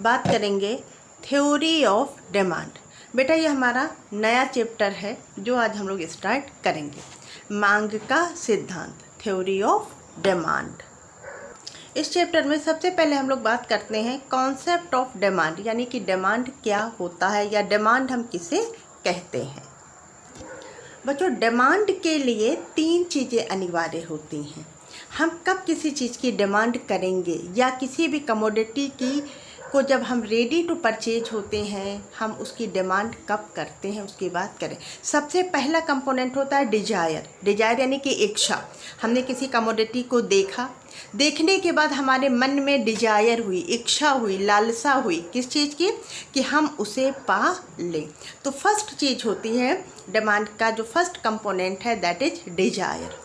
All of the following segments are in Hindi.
बात करेंगे थ्योरी ऑफ डिमांड। बेटा ये हमारा नया चैप्टर है जो आज हम लोग स्टार्ट करेंगे। मांग का सिद्धांत, थ्योरी ऑफ डिमांड। इस चैप्टर में सबसे पहले हम लोग बात करते हैं कॉन्सेप्ट ऑफ डिमांड, यानी कि डिमांड क्या होता है या डिमांड हम किसे कहते हैं। बच्चों, डिमांड के लिए 3 चीज़ें अनिवार्य होती हैं। हम कब किसी चीज़ की डिमांड करेंगे या किसी भी कमोडिटी की को जब हम रेडी टू परचेज होते हैं, हम उसकी डिमांड कब करते हैं उसकी बात करें। सबसे पहला कंपोनेंट होता है डिजायर। डिजायर यानी कि इच्छा। हमने किसी कमोडिटी को देखा, देखने के बाद हमारे मन में डिजायर हुई, इच्छा हुई, लालसा हुई किस चीज़ की, कि हम उसे पा लें। तो फर्स्ट चीज़ होती है डिमांड का जो फर्स्ट कंपोनेंट है, दैट इज डिजायर।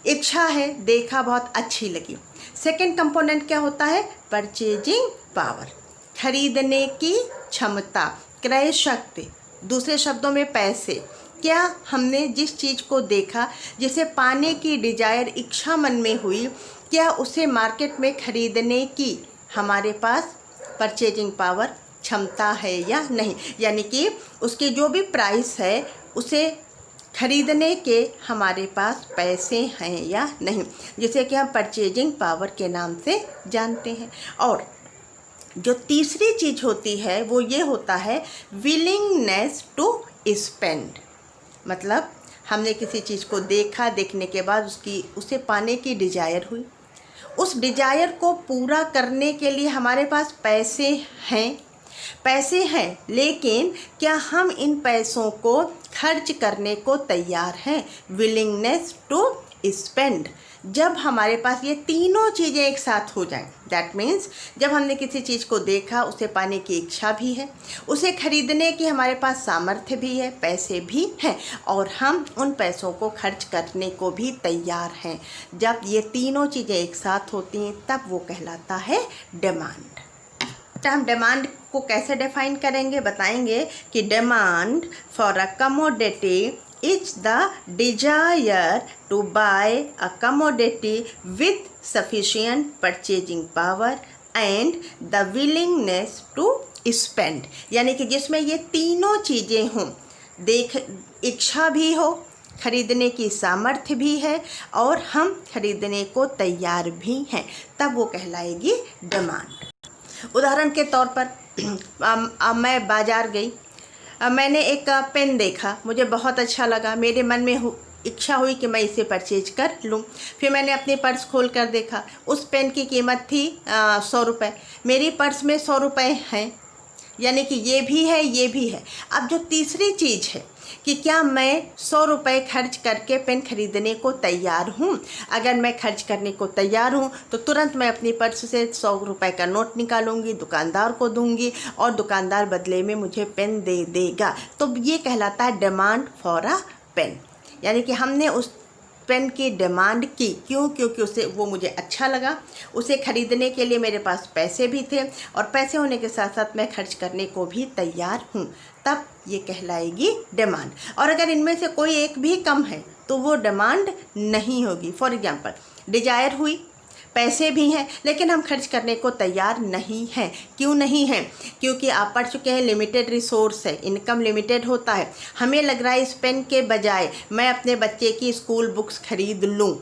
इच्छा है, देखा, बहुत अच्छी लगी। सेकंड कंपोनेंट क्या होता है, परचेजिंग पावर, खरीदने की क्षमता, क्रय शक्ति, दूसरे शब्दों में पैसे। क्या हमने जिस चीज़ को देखा, जिसे पाने की डिजायर, इच्छा मन में हुई, क्या उसे मार्केट में खरीदने की हमारे पास परचेजिंग पावर, क्षमता है या नहीं, यानी कि उसकी जो भी प्राइस है उसे खरीदने के हमारे पास पैसे हैं या नहीं, जिसे कि हम परचेजिंग पावर के नाम से जानते हैं। और जो तीसरी चीज़ होती है वो ये होता है विलिंगनेस टू स्पेंड। मतलब हमने किसी चीज़ को देखा, देखने के बाद उसे पाने की डिजायर हुई, उस डिजायर को पूरा करने के लिए हमारे पास पैसे हैं, लेकिन क्या हम इन पैसों को खर्च करने को तैयार हैं, विलिंगनेस टू स्पेंड। जब हमारे पास ये तीनों चीज़ें एक साथ हो जाएं, दैट मीन्स जब हमने किसी चीज़ को देखा, उसे पाने की इच्छा भी है, उसे खरीदने की हमारे पास सामर्थ्य भी है, पैसे भी हैं, और हम उन पैसों को खर्च करने को भी तैयार हैं। जब ये तीनों चीज़ें एक साथ होती हैं तब वो कहलाता है डिमांड। तो हम डिमांड को कैसे डिफाइन करेंगे, बताएंगे कि demand for a commodity is the desire to buy a commodity with sufficient purchasing power and the willingness to spend, यानी कि जिसमें ये तीनों चीज़ें हों, इच्छा भी हो, खरीदने की सामर्थ्य भी है, और हम खरीदने को तैयार भी हैं, तब वो कहलाएगी डिमांड। उदाहरण के तौर पर मैं बाज़ार गई, मैंने एक पेन देखा, मुझे बहुत अच्छा लगा, मेरे मन में इच्छा हुई कि मैं इसे परचेज कर लूँ। फिर मैंने अपनी पर्स खोल कर देखा, उस पेन की कीमत थी 100 रुपये। मेरी पर्स में 100 रुपये हैं, यानी कि ये भी है, ये भी है। अब जो तीसरी चीज़ है कि क्या मैं 100 रुपये खर्च करके पेन खरीदने को तैयार हूँ। अगर मैं खर्च करने को तैयार हूँ तो तुरंत मैं अपनी पर्स से 100 रुपये का नोट निकालूंगी, दुकानदार को दूंगी, और दुकानदार बदले में मुझे पेन दे देगा। तो ये कहलाता है डिमांड फॉर अ पेन, यानी कि हमने उस पेन की डिमांड की। क्यों? क्योंकि वो मुझे अच्छा लगा, उसे खरीदने के लिए मेरे पास पैसे भी थे, और पैसे होने के साथ साथ मैं खर्च करने को भी तैयार हूँ, तब ये कहलाएगी डिमांड। और अगर इनमें से कोई एक भी कम है तो वो डिमांड नहीं होगी। फॉर एग्जांपल, डिजायर हुई, पैसे भी हैं, लेकिन हम खर्च करने को तैयार नहीं हैं। क्यों नहीं हैं? क्योंकि आप पढ़ चुके हैं लिमिटेड रिसोर्स है, इनकम लिमिटेड होता है। हमें लग रहा है इस पेन के बजाय मैं अपने बच्चे की स्कूल बुक्स खरीद लूँ,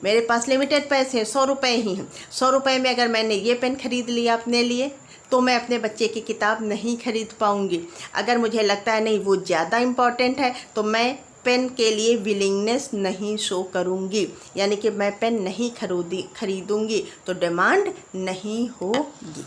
मेरे पास लिमिटेड पैसे हैं, 100 रुपये ही हैं। 100 रुपये में अगर मैंने ये पेन खरीद लिया अपने लिए तो मैं अपने बच्चे की किताब नहीं खरीद पाऊँगी। अगर मुझे लगता है नहीं वो ज़्यादा इम्पॉर्टेंट है तो मैं पेन के लिए विलिंगनेस नहीं शो करूँगी, यानी कि मैं पेन नहीं खरीदूँगी, तो डिमांड नहीं होगी।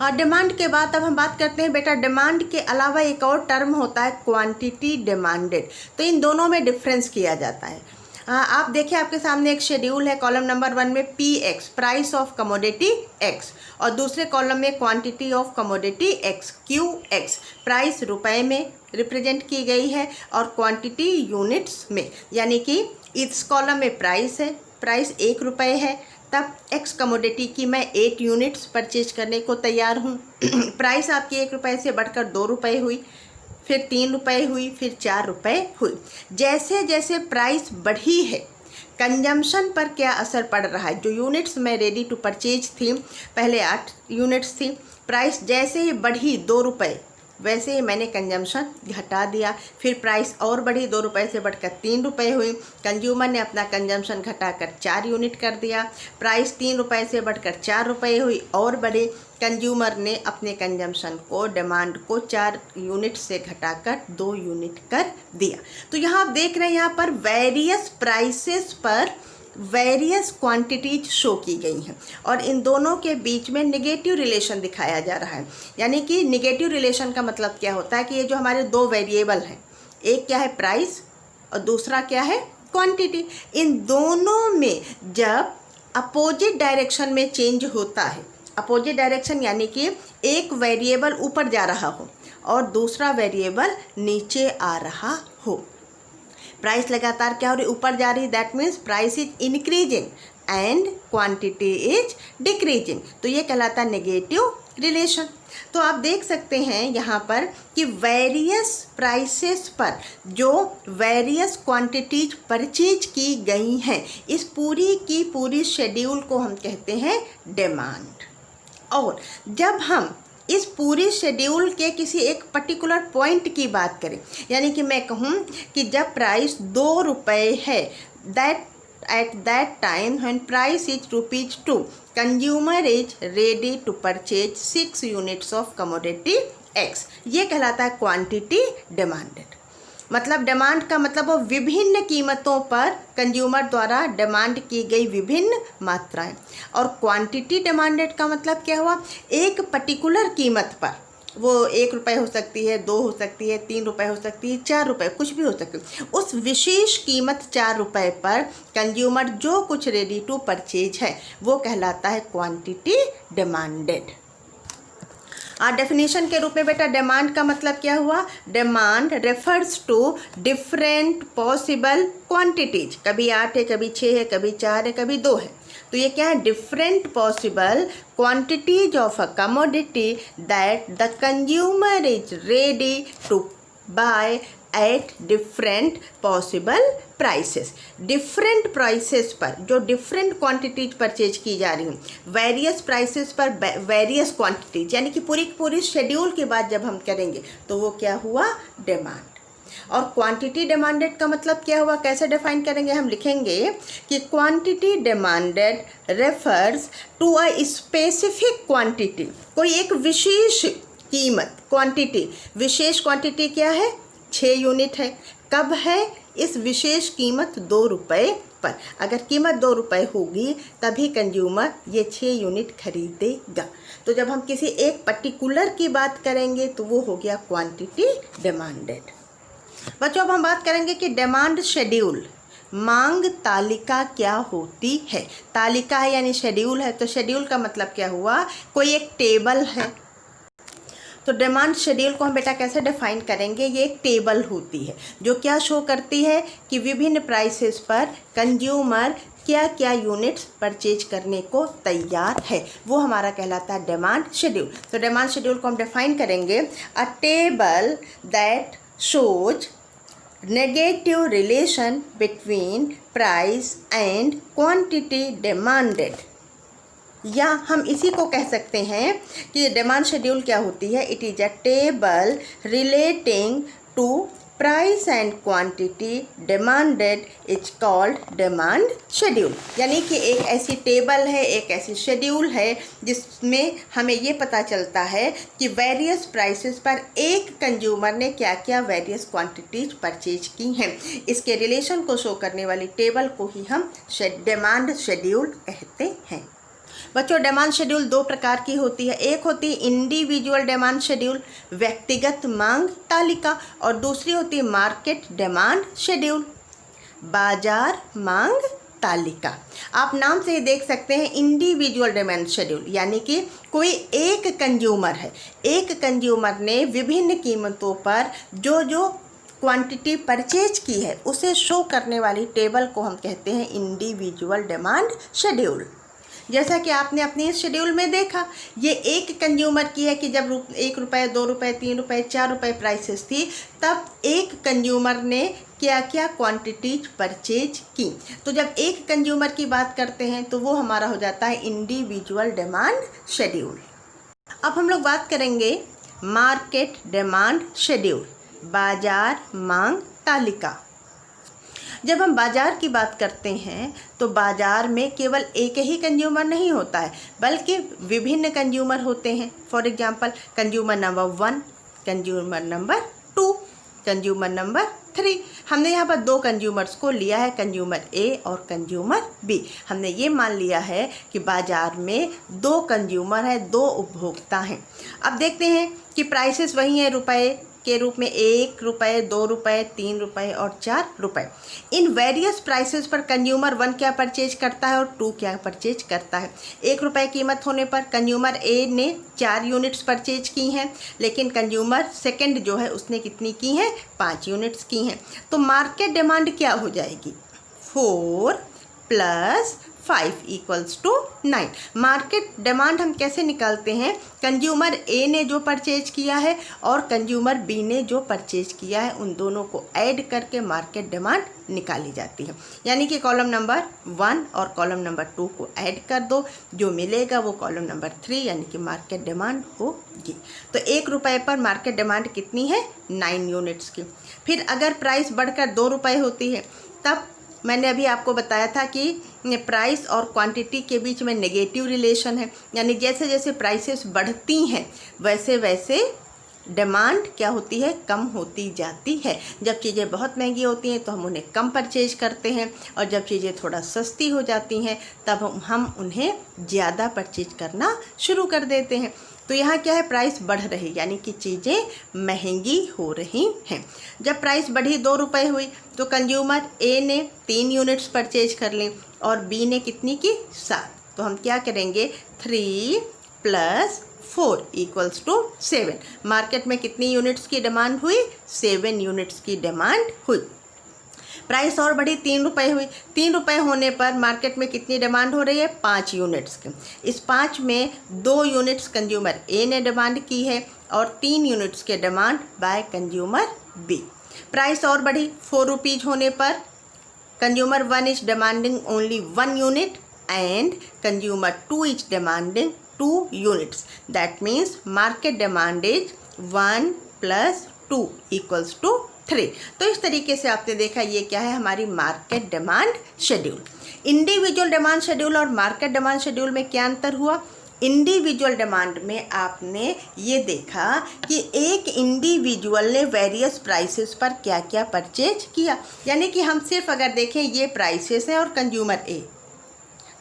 और डिमांड के बाद अब हम बात करते हैं बेटा, डिमांड के अलावा एक और टर्म होता है क्वांटिटी डिमांडेड। तो इन दोनों में डिफरेंस किया जाता है। आप देखिए, आपके सामने एक शेड्यूल है, कॉलम नंबर 1 में PX, price of commodity X, और दूसरे कॉलम में quantity of commodity X, QX, price रुपए में रिप्रेजेंट की गई है और क्वांटिटी यूनिट्स में, यानी कि इस कॉलम में प्राइस है, प्राइस 1 रुपये है, तब X कमोडिटी की मैं 8 यूनिट्स परचेज करने को तैयार हूँ। प्राइस आपकी 1 रुपये से बढ़कर 2 रुपये हुई, फिर 3 रुपये हुई, फिर 4 रुपये हुई। जैसे जैसे प्राइस बढ़ी है कंजम्पशन पर क्या असर पड़ रहा है। जो यूनिट्स में रेडी टू परचेज थी, पहले 8 यूनिट्स थी, प्राइस जैसे ही बढ़ी 2 रुपये, वैसे ही मैंने कंजम्पशन घटा दिया। फिर प्राइस और बढ़ी, 2 रुपये से बढ़कर 3 रुपये हुई, कंज्यूमर ने अपना कंजम्पशन घटाकर 4 यूनिट कर दिया। प्राइस 3 रुपये से बढ़कर 4 रुपये हुई और बढ़े, कंज्यूमर ने अपने कंजम्पशन को, डिमांड को 4 यूनिट से घटाकर 2 यूनिट कर दिया। तो यहाँ आप देख रहे हैं, यहाँ पर वेरियस प्राइसेस पर वेरियस क्वांटिटीज शो की गई हैं और इन दोनों के बीच में निगेटिव रिलेशन दिखाया जा रहा है। यानी कि निगेटिव रिलेशन का मतलब क्या होता है कि ये जो हमारे 2 वेरिएबल हैं, एक क्या है प्राइस और दूसरा क्या है क्वांटिटी, इन दोनों में जब अपोजिट डायरेक्शन में चेंज होता है, अपोजिट डायरेक्शन यानी कि एक वेरिएबल ऊपर जा रहा हो और दूसरा वेरिएबल नीचे आ रहा हो, प्राइस लगातार क्या हो रही, ऊपर जा रही, that means price is increasing and quantity is decreasing, तो ये कहलाता है नेगेटिव रिलेशन। तो आप देख सकते हैं यहाँ पर कि वेरियस प्राइसेस पर जो वेरियस क्वांटिटीज परचेज की गई हैं, इस पूरी की पूरी शेड्यूल को हम कहते हैं डिमांड। और जब हम इस पूरी शेड्यूल के किसी एक पर्टिकुलर पॉइंट की बात करें, यानी कि मैं कहूँ कि जब प्राइस 2 रुपये है, that at that time when price is ₹2, consumer is ready to purchase 6 units of commodity X, ये कहलाता है क्वांटिटी डिमांडेड। मतलब डिमांड का मतलब वो विभिन्न कीमतों पर कंज्यूमर द्वारा डिमांड की गई विभिन्न मात्राएं, और क्वांटिटी डिमांडेड का मतलब क्या हुआ, एक पर्टिकुलर कीमत पर, वो 1 रुपये हो सकती है, 2 हो सकती है, 3 रुपये हो सकती है, 4 रुपये, कुछ भी हो सकती है, उस विशेष कीमत 4 रुपये पर कंज्यूमर जो कुछ रेडी टू परचेज है वो कहलाता है क्वांटिटी डिमांडेड। डेफिनेशन के रूप में बेटा डिमांड का मतलब क्या हुआ, demand refers to different possible quantities, कभी 8 है, कभी 6 है, कभी 4 है, कभी 2 है, तो ये क्या है, different possible quantities of a commodity that the consumer is ready to buy at different possible prices. Different prices पर जो डिफरेंट क्वांटिटीज परचेज की जा रही हैं, वेरियस प्राइसेस पर वेरियस क्वांटिटीज, यानी कि पूरी शेड्यूल के बाद जब हम करेंगे तो वो क्या हुआ, डिमांड। और क्वांटिटी डिमांडेड का मतलब क्या हुआ, कैसे डिफाइन करेंगे, हम लिखेंगे कि quantity demanded refers to a specific quantity, कोई एक विशेष कीमत, क्वांटिटी, विशेष क्वांटिटी क्या है, 6 यूनिट है, कब है, इस विशेष कीमत 2 रुपये पर, अगर कीमत 2 रुपये होगी तभी कंज्यूमर ये 6 यूनिट खरीदेगा। तो जब हम किसी एक पर्टिकुलर की बात करेंगे तो वो हो गया क्वांटिटी डिमांडेड। बच्चों अब हम बात करेंगे कि डिमांड शेड्यूल, मांग तालिका क्या होती है। तालिका है यानी शेड्यूल है, तो शेड्यूल का मतलब क्या हुआ, कोई एक टेबल है। तो डिमांड शेड्यूल को हम बेटा कैसे डिफाइन करेंगे, ये एक टेबल होती है जो क्या शो करती है कि विभिन्न प्राइसेस पर कंज्यूमर क्या क्या यूनिट्स परचेज करने को तैयार है, वो हमारा कहलाता है डिमांड शेड्यूल। तो डिमांड शेड्यूल को हम डिफाइन करेंगे, अ table that shows negative relation between price and quantity demanded, या हम इसी को कह सकते हैं कि डिमांड शेड्यूल क्या होती है, it is a table relating to price and quantity demanded is called demand schedule. यानी कि एक ऐसी टेबल है, एक ऐसी शेड्यूल है जिसमें हमें ये पता चलता है कि वेरियस प्राइसेस पर एक कंज्यूमर ने क्या क्या वेरियस क्वांटिटीज परचेज की हैं, इसके रिलेशन को शो करने वाली टेबल को ही हम डिमांड शेड्यूल कहते हैं। बच्चों डिमांड शेड्यूल 2 प्रकार की होती है, एक होती है इंडिविजुअल डिमांड शेड्यूल, व्यक्तिगत मांग तालिका, और दूसरी होती है मार्केट डिमांड शेड्यूल, बाजार मांग तालिका। आप नाम से ही देख सकते हैं इंडिविजुअल डिमांड शेड्यूल, यानी कि कोई एक कंज्यूमर है, एक कंज्यूमर ने विभिन्न कीमतों पर जो जो क्वांटिटी परचेज की है उसे शो करने वाली टेबल को हम कहते हैं इंडिविजुअल डिमांड शेड्यूल। जैसा कि आपने अपने इस शेड्यूल में देखा, ये एक कंज्यूमर की है कि जब ₹1, ₹2, ₹3, ₹4 प्राइसेस थी, तब एक कंज्यूमर ने क्या क्या क्वांटिटीज परचेज की। तो जब एक कंज्यूमर की बात करते हैं तो वो हमारा हो जाता है इंडिविजुअल डिमांड शेड्यूल। अब हम लोग बात करेंगे मार्केट डिमांड शेड्यूल, बाजार मांग तालिका। जब हम बाज़ार की बात करते हैं तो बाज़ार में केवल एक ही कंज्यूमर नहीं होता है, बल्कि विभिन्न कंज्यूमर होते हैं। For example, consumer number 1, consumer number 2, consumer number 3। हमने यहाँ पर 2 कंज्यूमर्स को लिया है, कंज्यूमर ए और कंज्यूमर बी। हमने ये मान लिया है कि बाज़ार में 2 कंज्यूमर है, 2 उपभोक्ता हैं। अब देखते हैं कि प्राइसेस वही हैं रुपए के रूप में, ₹1, ₹2, ₹3 और ₹4। इन वेरियस प्राइसेस पर कंज्यूमर 1 क्या परचेज करता है और 2 क्या परचेज करता है। ₹1 कीमत होने पर कंज्यूमर ए ने 4 यूनिट्स परचेज की हैं, लेकिन कंज्यूमर सेकंड जो है उसने कितनी की हैं, 5 यूनिट्स की हैं। तो मार्केट डिमांड क्या हो जाएगी, 4 + 5 = 9। मार्केट डिमांड हम कैसे निकालते हैं, कंज्यूमर ए ने जो परचेज किया है और कंज्यूमर बी ने जो परचेज किया है, उन दोनों को ऐड करके मार्केट डिमांड निकाली जाती है। यानी कि कॉलम नंबर 1 और कॉलम नंबर 2 को ऐड कर दो, जो मिलेगा वो कॉलम नंबर 3 यानी कि मार्केट डिमांड होगी। तो ₹1 पर मार्केट डिमांड कितनी है, 9 यूनिट्स की। फिर अगर प्राइस बढ़कर ₹2 होती है, तब मैंने अभी आपको बताया था कि प्राइस और क्वांटिटी के बीच में नेगेटिव रिलेशन है, यानी जैसे जैसे प्राइसेस बढ़ती हैं वैसे वैसे डिमांड क्या होती है, कम होती जाती है। जब चीज़ें बहुत महंगी होती हैं तो हम उन्हें कम परचेज करते हैं, और जब चीज़ें थोड़ा सस्ती हो जाती हैं तब हम उन्हें ज़्यादा परचेज करना शुरू कर देते हैं। तो यहाँ क्या है, प्राइस बढ़ रही, यानी कि चीज़ें महंगी हो रही हैं। जब प्राइस बढ़ी ₹2 हुई तो कंज्यूमर ए ने 3 यूनिट्स परचेज कर ली और बी ने कितनी की, 7। तो हम क्या करेंगे, 3 + 4 = 7। मार्केट में कितनी यूनिट्स की डिमांड हुई, 7 यूनिट्स की डिमांड हुई। प्राइस और बढ़ी, ₹3 हुई। ₹3 होने पर मार्केट में कितनी डिमांड हो रही है, 5 यूनिट्स की। इस 5 में 2 यूनिट्स कंज्यूमर ए ने डिमांड की है और 3 यूनिट्स के demand by consumer B. Price और बढ़ी, ₹4 होने पर consumer 1 is demanding only 1 unit and consumer 2 is demanding 2 units. That means market demand is 1 + 2 = 3। तो इस तरीके से आपने देखा ये क्या है, हमारी market demand schedule. Individual demand schedule और मार्केट डिमांड शेड्यूल में क्या अंतर हुआ, इंडिविजुअल डिमांड में आपने ये देखा कि एक इंडिविजुअल ने वेरियस प्राइसेस पर क्या क्या परचेज किया, यानी कि हम सिर्फ अगर देखें ये प्राइसेस है और कंज्यूमर ए,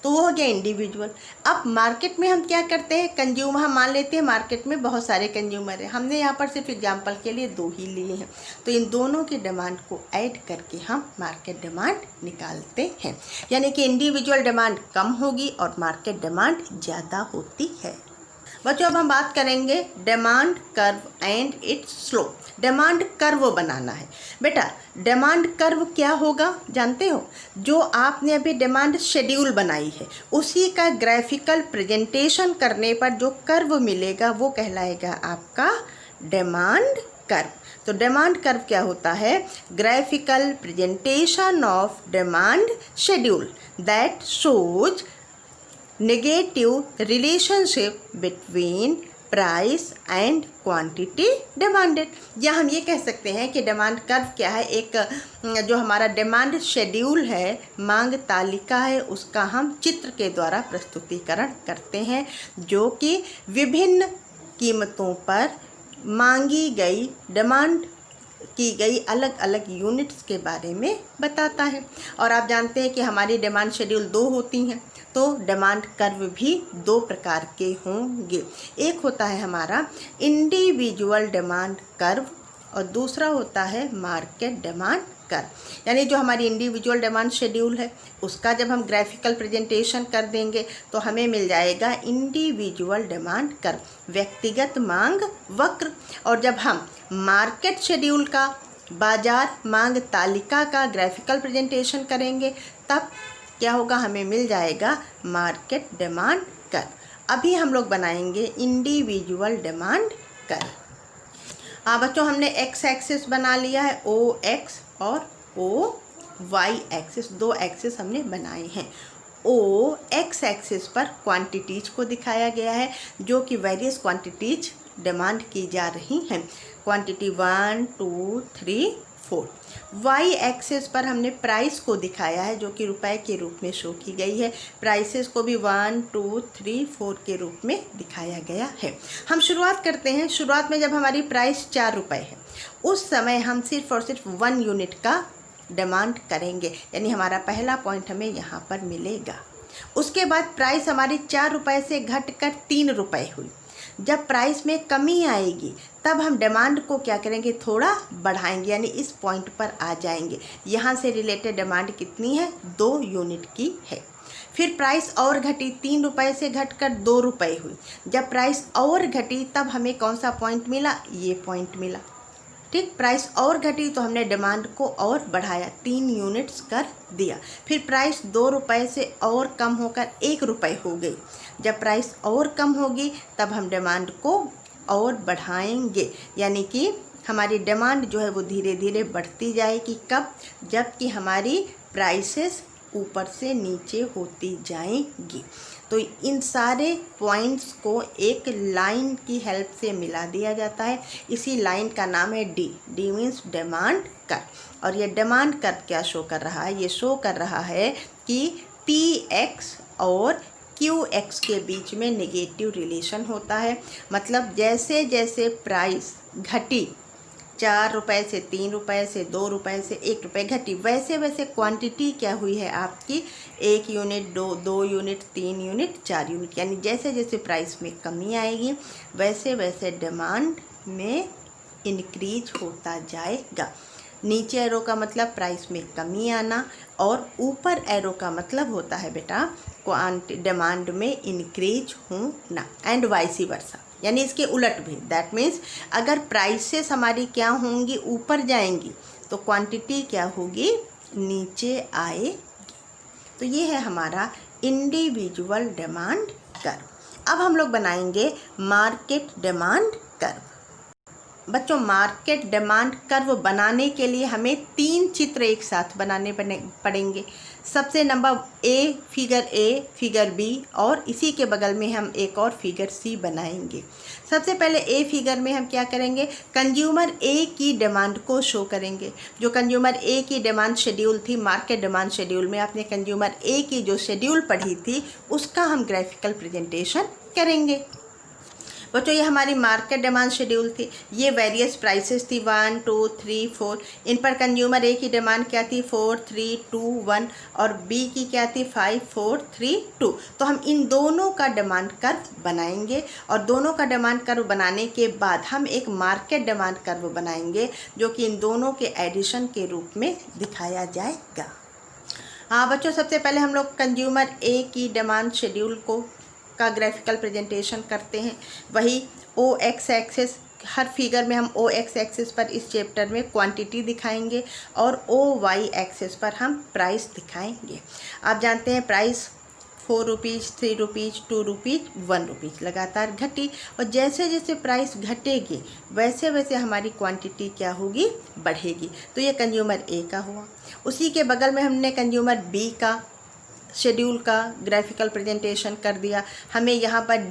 तो वो हो गया इंडिविजुअल। अब मार्केट में हम क्या करते हैं, कंज्यूमर, हम मान लेते हैं मार्केट में बहुत सारे कंज्यूमर हैं, हमने यहाँ पर सिर्फ एग्जांपल के लिए 2 ही लिए हैं, तो इन दोनों की डिमांड को ऐड करके हम मार्केट डिमांड निकालते हैं। यानी कि इंडिविजुअल डिमांड कम होगी और मार्केट डिमांड ज़्यादा होती है। बच्चों, अब हम बात करेंगे demand curve and its slope. Demand curve बनाना है। बेटा, डिमांड कर्व क्या होगा जानते हो, जो आपने अभी डिमांड शेड्यूल बनाई है उसी का ग्राफिकल प्रेजेंटेशन करने पर जो कर्व मिलेगा वो कहलाएगा आपका डिमांड कर्व। तो डिमांड कर्व क्या होता है, graphical presentation of demand schedule that shows negative relationship between price and quantity demanded. या हम ये कह सकते हैं कि डिमांड कर्व क्या है, एक जो हमारा डिमांड शेड्यूल है, मांग तालिका है, उसका हम चित्र के द्वारा प्रस्तुतिकरण करते हैं, जो कि विभिन्न कीमतों पर मांगी गई, डिमांड की गई अलग अलग यूनिट्स के बारे में बताता है। और आप जानते हैं कि हमारी डिमांड शेड्यूल 2 होती हैं, तो डिमांड कर्व भी 2 प्रकार के होंगे। एक होता है हमारा इंडिविजुअल डिमांड कर्व और दूसरा होता है मार्केट डिमांड कर्व। यानी जो हमारी इंडिविजुअल डिमांड शेड्यूल है उसका जब हम ग्राफिकल प्रेजेंटेशन कर देंगे तो हमें मिल जाएगा इंडिविजुअल डिमांड कर्व, व्यक्तिगत मांग वक्र। और जब हम मार्केट शेड्यूल का, बाजार मांग तालिका का ग्राफिकल प्रेजेंटेशन करेंगे तब क्या होगा, हमें मिल जाएगा मार्केट डिमांड कर्व। अभी हम लोग बनाएंगे इंडिविजुअल डिमांड कर्व। बच्चों हमने एक्स एक्सिस बना लिया है, ओ एक्स और ओ वाई एक्सिस, दो एक्सिस हमने बनाए हैं। ओ एक्स एक्सिस पर क्वांटिटीज को दिखाया गया है जो कि वेरियस क्वांटिटीज डिमांड की जा रही हैं, क्वांटिटी 1 2 3 4। वाई एक्सिस पर हमने प्राइस को दिखाया है जो कि रुपए के रूप में शो की गई है, प्राइसेस को भी 1 2 3 4 के रूप में दिखाया गया है। हम शुरुआत करते हैं। शुरुआत में जब हमारी प्राइस 4 रुपये है उस समय हम सिर्फ और सिर्फ 1 यूनिट का डिमांड करेंगे, यानी हमारा पहला पॉइंट हमें यहाँ पर मिलेगा। उसके बाद प्राइस हमारी 4 रुपये से घटकर 3 रुपये हुई। जब प्राइस में कमी आएगी तब हम डिमांड को क्या करेंगे, थोड़ा बढ़ाएंगे, यानी इस पॉइंट पर आ जाएंगे। यहाँ से रिलेटेड डिमांड कितनी है, 2 यूनिट की है। फिर प्राइस और घटी, 3 रुपये से घटकर 2 रुपये हुई। जब प्राइस और घटी तब हमें कौन सा पॉइंट मिला, ये पॉइंट मिला। ठीक, प्राइस और घटी तो हमने डिमांड को और बढ़ाया, 3 यूनिट्स कर दिया। फिर प्राइस 2 रुपये से और कम होकर 1 रुपये हो गई। जब प्राइस और कम होगी तब हम डिमांड को और बढ़ाएंगे, यानी कि हमारी डिमांड जो है वो धीरे धीरे बढ़ती जाएगी। कब, जबकि हमारी प्राइसेस ऊपर से नीचे होती जाएंगी। तो इन सारे पॉइंट्स को एक लाइन की हेल्प से मिला दिया जाता है। इसी लाइन का नाम है D. D means demand curve. और ये डिमांड कर्व क्या शो कर रहा है, ये शो कर रहा है कि टी एक्स और क्यू एक्स के बीच में नेगेटिव रिलेशन होता है। मतलब जैसे जैसे प्राइस घटी, 4 रुपये से 3 रुपये से 2 रुपये से 1 रुपये घटी, वैसे वैसे क्वांटिटी क्या हुई है आपकी, 1 यूनिट, 2 यूनिट, 3 यूनिट, 4 यूनिट। यानी जैसे जैसे प्राइस में कमी आएगी वैसे वैसे डिमांड में इंक्रीज होता जाएगा। नीचे एरो का मतलब प्राइस में कमी आना और ऊपर एरो का मतलब होता है बेटा डिमांड में इंक्रीज होना, एंड वाइस वर्सा, यानी इसके उलट भी। दैट मीन्स अगर प्राइसेस हमारी क्या होंगी, ऊपर जाएंगी, तो क्वांटिटी क्या होगी, नीचे आएगी। तो ये है हमारा इंडिविजुअल डिमांड कर्व। अब हम लोग बनाएंगे मार्केट डिमांड कर्व। बच्चों मार्केट डिमांड कर्व बनाने के लिए हमें 3 चित्र एक साथ बनाने पड़ेंगे। सबसे number figure A, figure B और इसी के बगल में हम एक और फिगर सी बनाएंगे। सबसे पहले ए फिगर में हम क्या करेंगे, कंज्यूमर ए की डिमांड को शो करेंगे। जो कंज्यूमर ए की डिमांड शेड्यूल थी, मार्केट डिमांड शेड्यूल में आपने कंज्यूमर ए की जो शेड्यूल पढ़ी थी उसका हम ग्राफिकल प्रेजेंटेशन करेंगे। बच्चों ये हमारी मार्केट डिमांड शेड्यूल थी, ये वेरियस प्राइसेस थी 1 2 3 4। इन पर कंज्यूमर ए की डिमांड क्या थी, 4 3 2 1 और बी की क्या थी, 5 4 3 2। तो हम इन दोनों का डिमांड कर्व बनाएंगे और दोनों का डिमांड कर्व बनाने के बाद हम एक मार्केट डिमांड कर्व बनाएंगे जो कि इन दोनों के एडिशन के रूप में दिखाया जाएगा। हाँ बच्चों, सबसे पहले हम लोग कंज्यूमर ए की डिमांड शेड्यूल का ग्राफिकल प्रेजेंटेशन करते हैं। वही ओ एक्स एक्सिस, हर फिगर में हम ओ एक्स एक्सिस पर इस चैप्टर में क्वांटिटी दिखाएंगे और ओ वाई एक्सिस पर हम प्राइस दिखाएंगे। आप जानते हैं price 4 rupees, 3 rupees, 2 rupees, 1 rupees लगातार घटी और जैसे जैसे प्राइस घटेगी वैसे वैसे हमारी क्वांटिटी क्या होगी, बढ़ेगी। तो ये कंज्यूमर ए का हुआ। उसी के बगल में हमने कंज्यूमर बी का शेड्यूल का ग्राफिकल प्रेजेंटेशन कर दिया। हमें यहाँ पर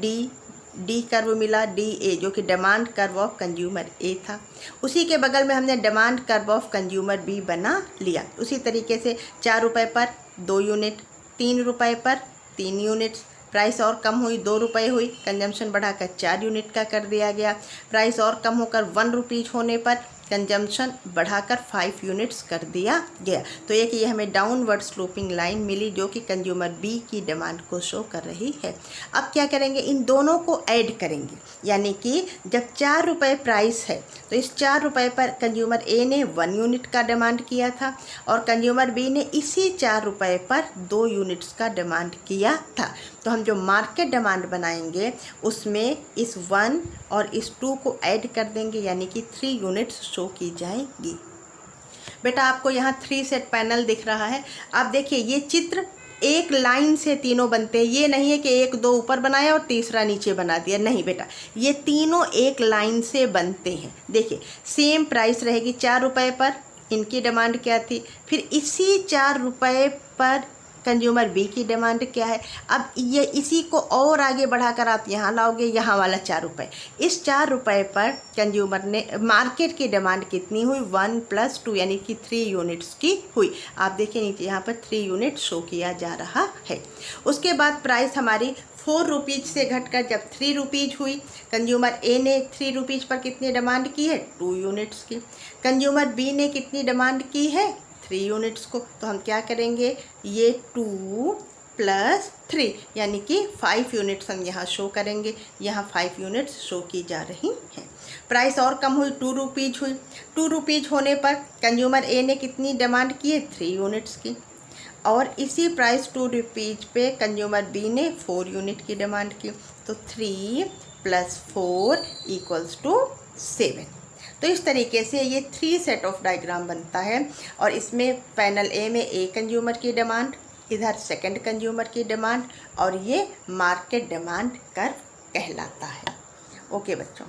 डी कर्व मिला, डी ए, जो कि demand curve of consumer A था। उसी के बगल में हमने demand curve of consumer B बना लिया। उसी तरीके से 4 रुपये पर 2 यूनिट, 3 रुपये पर 3 यूनिट्स, प्राइस और कम हुई 2 रुपये हुई, कंजम्पशन बढ़ाकर 4 यूनिट का कर दिया गया। प्राइस और कम होकर 1 रुपीज़ होने पर कंजम्पशन बढ़ाकर 5 यूनिट्स कर दिया गया। तो एक ये हमें डाउनवर्ड स्लोपिंग लाइन मिली जो कि कंज्यूमर बी की डिमांड को शो कर रही है। अब क्या करेंगे, इन दोनों को ऐड करेंगे, यानी कि जब 4 रुपये प्राइस है तो इस 4 रुपये पर कंज्यूमर ए ने 1 यूनिट का डिमांड किया था और कंज्यूमर बी ने इसी 4 रुपये पर 2 यूनिट्स का डिमांड किया था। तो हम जो मार्केट डिमांड बनाएंगे उसमें इस 1 और इस 2 को ऐड कर देंगे, यानी कि 3 यूनिट्स शो की जाएगी। बेटा आपको यहाँ 3 सेट पैनल दिख रहा है। आप देखिए ये चित्र एक लाइन से तीनों बनते हैं, ये नहीं है कि एक दो ऊपर बनाया और तीसरा नीचे बना दिया, नहीं बेटा, ये तीनों एक लाइन से बनते हैं। देखिए सेम प्राइस रहेगी 4 रुपये पर, इनकी डिमांड क्या थी, फिर इसी 4 रुपये पर कंज्यूमर बी की डिमांड क्या है। अब ये इसी को और आगे बढ़ाकर आप यहाँ लाओगे, यहाँ वाला 4 रुपये, इस 4 रुपये पर कंज्यूमर ने मार्केट की डिमांड कितनी हुई, 1 + 2 यानी कि 3 यूनिट्स की हुई। आप देखिए नीचे यहाँ पर 3 यूनिट शो किया जा रहा है। उसके बाद प्राइस हमारी 4 रुपीज़ से घटकर जब 3 रुपीज़ हुई, कंज्यूमर ए ने 3 रुपीज़ पर कितनी डिमांड की है, 2 यूनिट्स की। कंज्यूमर बी ने कितनी डिमांड की है, 3 यूनिट्स को। तो हम क्या करेंगे, ये 2 + 3 यानी कि 5 यूनिट्स हम यहाँ शो करेंगे। यहाँ 5 यूनिट्स शो की जा रही हैं। प्राइस और कम हुई, 2 रुपीज़ हुई। 2 रुपीज़ होने पर कंज्यूमर ए ने कितनी डिमांड की है, 3 यूनिट्स की। और इसी प्राइस 2 रुपीज़ पे कंज्यूमर बी ने 4 यूनिट की डिमांड की। तो 3 + 4 = 7। तो इस तरीके से ये 3 सेट ऑफ डायग्राम बनता है। और इसमें पैनल ए में ए कंज्यूमर की डिमांड, इधर सेकंड कंज्यूमर की डिमांड, और ये मार्केट डिमांड कर्व कहलाता है। ओके बच्चों।